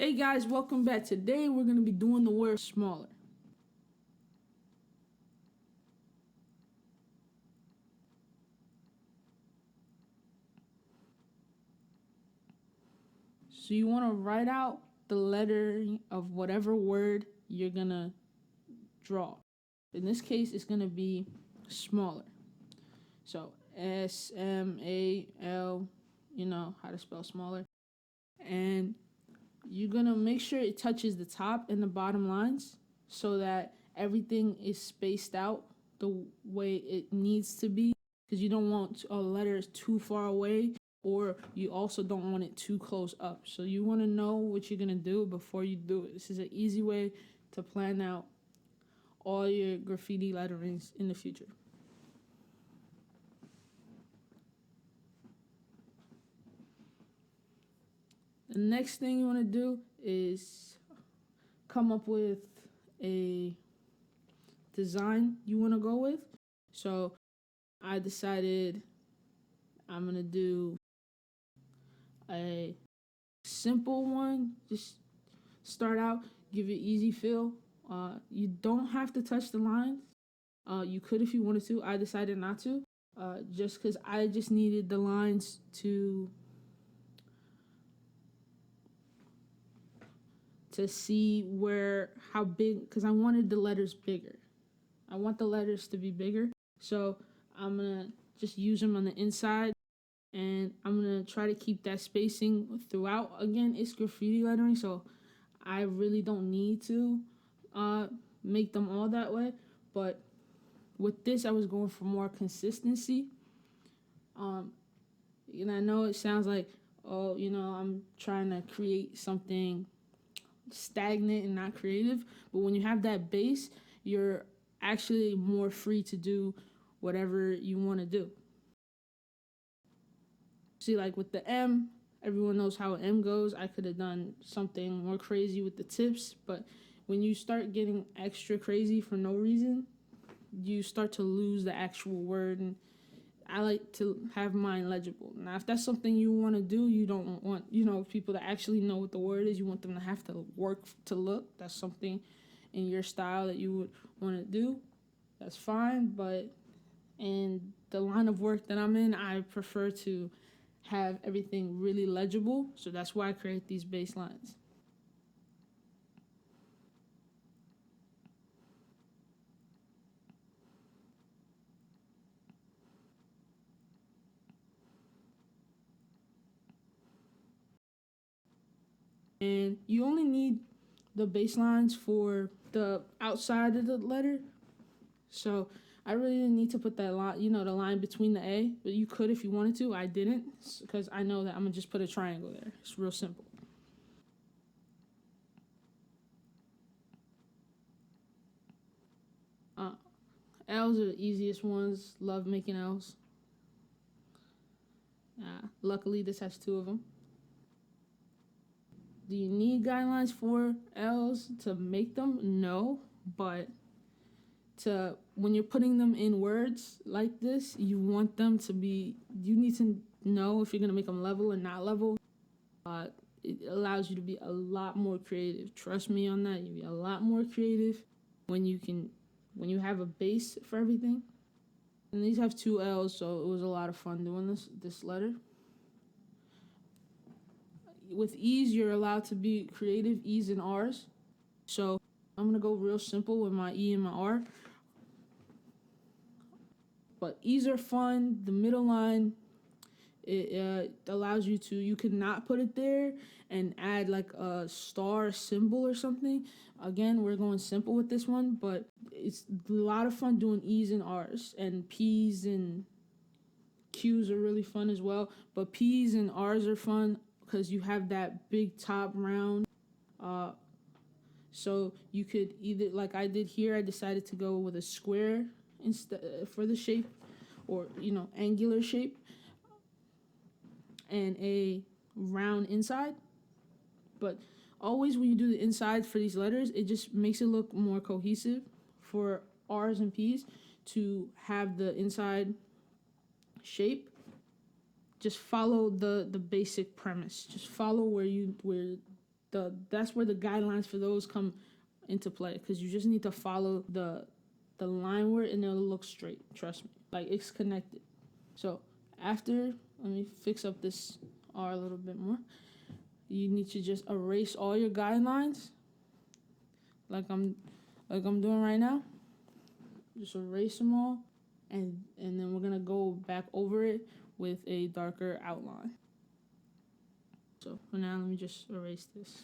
Hey guys, welcome back. Today we're going to be doing the word smaller. So you want to write out the letter of whatever word you're going to draw. In this case, it's going to be smaller. So S-M-A-L, you know how to spell smaller. And you're going to make sure it touches the top and the bottom lines so that everything is spaced out the way it needs to be, because you don't want a letter too far away, or you also don't want it too close up. So you want to know what you're going to do before you do it. This is an easy way to plan out all your graffiti letterings in the future. The next thing you want to do is come up with a design you want to go with. So I decided I'm going to do a simple one. Just start out, give it easy feel. You don't have to touch the lines. You could if you wanted to. I decided not to, just because I just needed the lines to see how big, because I wanted the letters bigger. I want the letters to be bigger. So I'm going to just use them on the inside, and I'm going to try to keep that spacing throughout. Again, it's graffiti lettering, so I really don't need to make them all that way. But with this, I was going for more consistency. And I know it sounds like, I'm trying to create something stagnant and not creative, but when you have that base, you're actually more free to do whatever you want to do. See, like with the M, everyone knows how an M goes. I could have done something more crazy with the tips, but when you start getting extra crazy for no reason, you start to lose the actual word. And I like to have mine legible. Now, if that's something you want to do, you don't want, people to actually know what the word is. You want them to have to work to look. That's something in your style that you would want to do. That's fine. But in the line of work that I'm in, I prefer to have everything really legible. So that's why I create these baselines. And you only need the baselines for the outside of the letter. So I really didn't need to put that line, the line between the A, but you could if you wanted to. I didn't, because I know that I'm going to just put a triangle there. It's real simple. L's are the easiest ones. Love making L's. Luckily, this has two of them. Do you need guidelines for L's to make them? No, but when you're putting them in words like this, you need to know if you're going to make them level or not level. It allows you to be a lot more creative. Trust me on that. You'll be a lot more creative when you have a base for everything. And these have two L's, so it was a lot of fun doing this letter. With E's, you're allowed to be creative, E's and R's. So I'm going to go real simple with my E and my R. But E's are fun. The middle line, it allows you can not put it there and add like a star symbol or something. Again, we're going simple with this one, but it's a lot of fun doing E's and R's. And P's and Q's are really fun as well. But P's and R's are fun because you have that big top round. So you could either, like I did here, I decided to go with a square instead for the shape, or angular shape, and a round inside. But always when you do the inside for these letters, it just makes it look more cohesive for R's and P's to have the inside shape. Just follow the basic premise. Just follow where that's where the guidelines for those come into play, because you just need to follow the line where and it'll look straight. Trust me, like it's connected. So after, let me fix up this R a little bit more. You need to just erase all your guidelines, like I'm doing right now. Just erase them all, and then we're gonna go back over it with a darker outline. So for now, let me just erase this.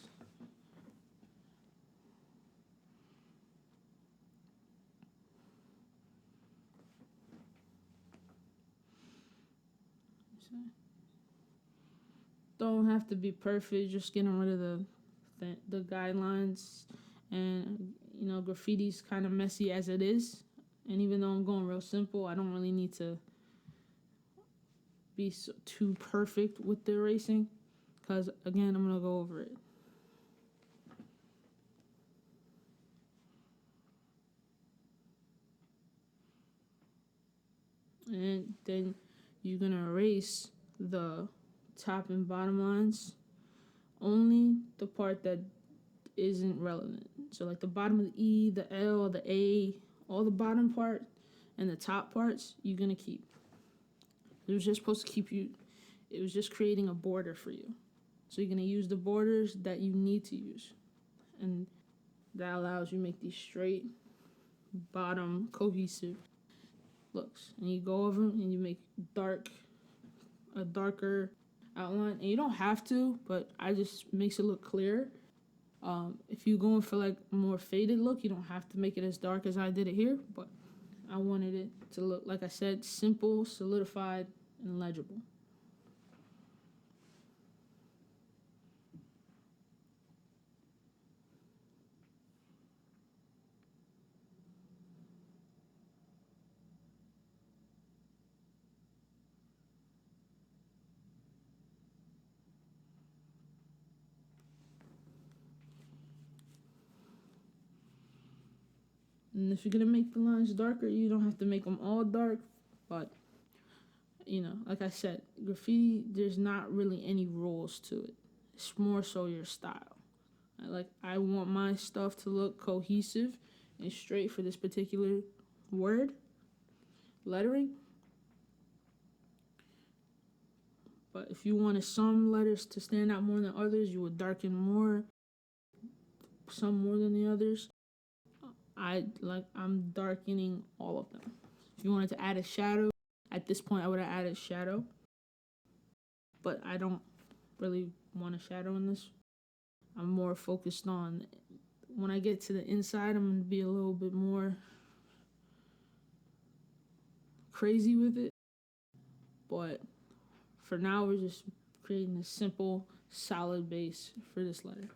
Don't have to be perfect, just getting rid of the guidelines. And graffiti's kind of messy as it is, and even though I'm going real simple, I don't really need to be too perfect with the erasing, because again, I'm gonna go over it. And then you're gonna erase the top and bottom lines, only the part that isn't relevant. So like the bottom of the E, the L, the A, all the bottom part and the top parts, you're gonna keep. It was just supposed to keep you, it was just creating a border for you. So you're gonna use the borders that you need to use. And that allows you to make these straight, bottom, cohesive looks. And you go over them and you make a darker outline. And you don't have to, but I just makes it look clear. If you're going for like a more faded look, you don't have to make it as dark as I did it here, but I wanted it to look, like I said, simple, solidified, and legible. And if you're gonna make the lines darker, you don't have to make them all dark, but like I said, graffiti, there's not really any rules to it. It's more so your style. I want my stuff to look cohesive and straight for this particular word, lettering. But if you wanted some letters to stand out more than others, you would darken more, some more than the others. I'm darkening all of them. If you wanted to add a shadow, at this point I would have added shadow. But I don't really want a shadow in this. I'm more focused on, when I get to the inside, I'm going to be a little bit more crazy with it. But for now, we're just creating a simple, solid base for this letter.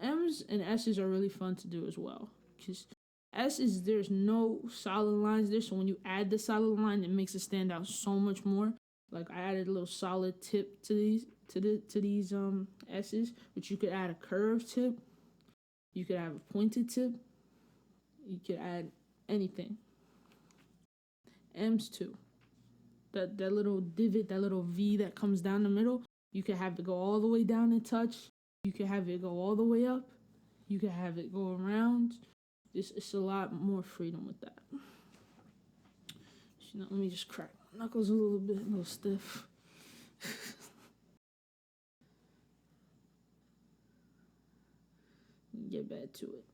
M's and S's are really fun to do as well, because S's, there's no solid lines there, so when you add the solid line, it makes it stand out so much more. Like I added a little solid tip to these S's, but you could add a curved tip, you could have a pointed tip, you could add anything. M's too. That little divot, that little V that comes down the middle, you could have it go all the way down and touch. You could have it go all the way up. You could have it go around. It's a lot more freedom with that. Let me just crack my knuckles a little stiff. Get back to it.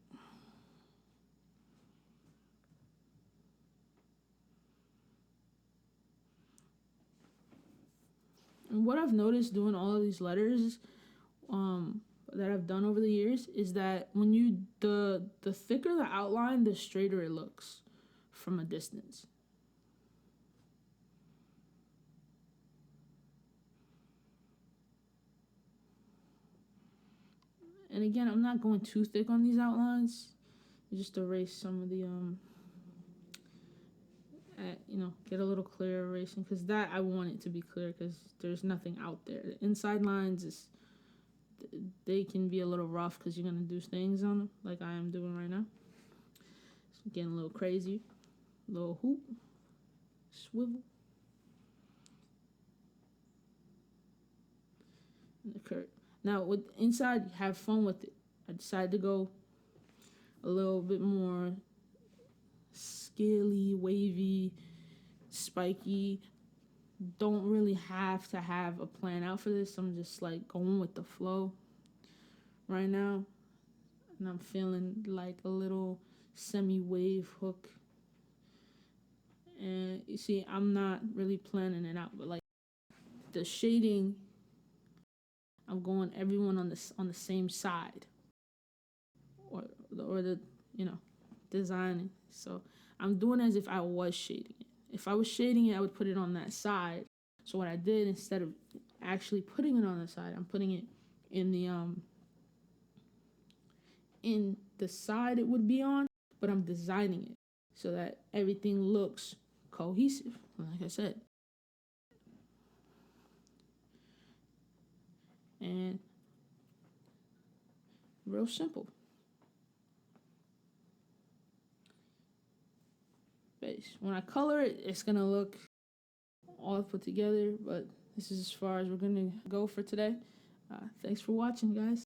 And what I've noticed doing all of these letters, that I've done over the years, is that when the thicker the outline, the straighter it looks from a distance. And again, I'm not going too thick on these outlines. Just erase some of the get a little clear erasing, because that I want it to be clear, because there's nothing out there. The inside lines they can be a little rough because you're gonna do things on them, like I am doing right now. So getting a little crazy, little hoop. swivel, and the curve. Now with inside, have fun with it. I decided to go a little bit more scaly, wavy, spiky. Don't really have to have a plan out for this. I'm just like going with the flow right now. And I'm feeling like a little semi-wave hook. And you see, I'm not really planning it out, but like the shading, I'm going everyone on the same side, or the designing. So I'm doing as if I was shading it. If I was shading it, I would put it on that side. So what I did, instead of actually putting it on the side, I'm putting it in the side it would be on, but I'm designing it so that everything looks cohesive, like I said. And real simple. Base. When I color it, it's gonna look all put together, but this is as far as we're gonna go for today. Thanks for watching, guys.